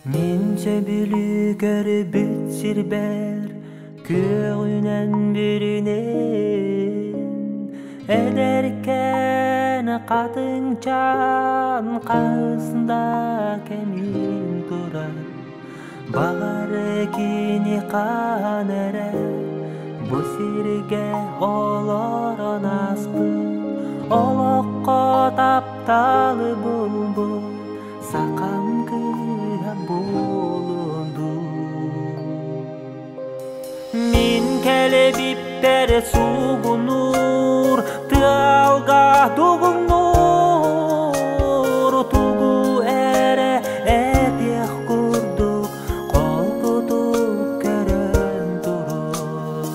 Менче бүлүгөр бүтсүр бер көңүнөн биринен эдеркен катыңчан каысында кемин турат багары кини канере бу сирге олорон аспы олокко тапталы булбул сакам кыя болунду мин келебиптер сугунур тыалга дугунур тугу эре этех курдук колкутуп көрөн туруп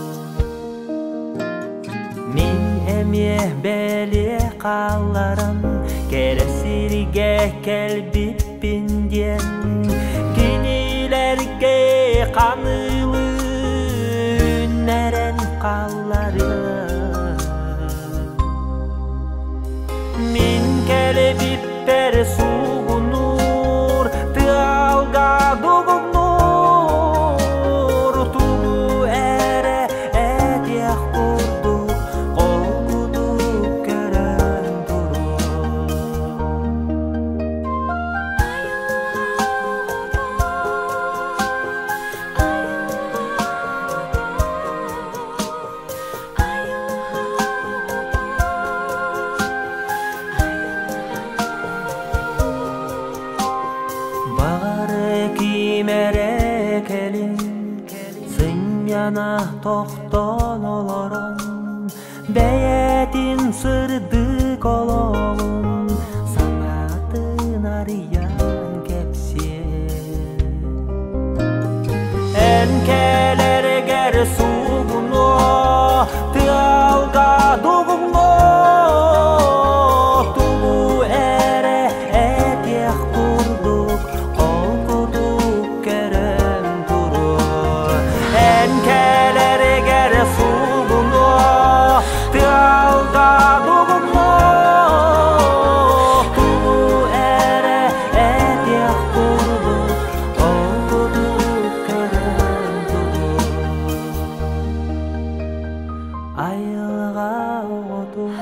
мин эме беле калларым кересирге келбиппин диен кинилерге канылы үннерен каллары мин келебиптер сугунур тыалга дугунур тугу эре этех курдук колкутуп көрөн туруп багары кимере келин сыняна токтонолорун бэетин сырдык ологун санатын арыян кепсе энкелергер сугуно тыалга дугуно тугу эре этех курдук колкутуп көрөн туруп энкелергер сугуно тыалга дугуно тугу эре этех курдук колкутуп көрөн туруп айылга отур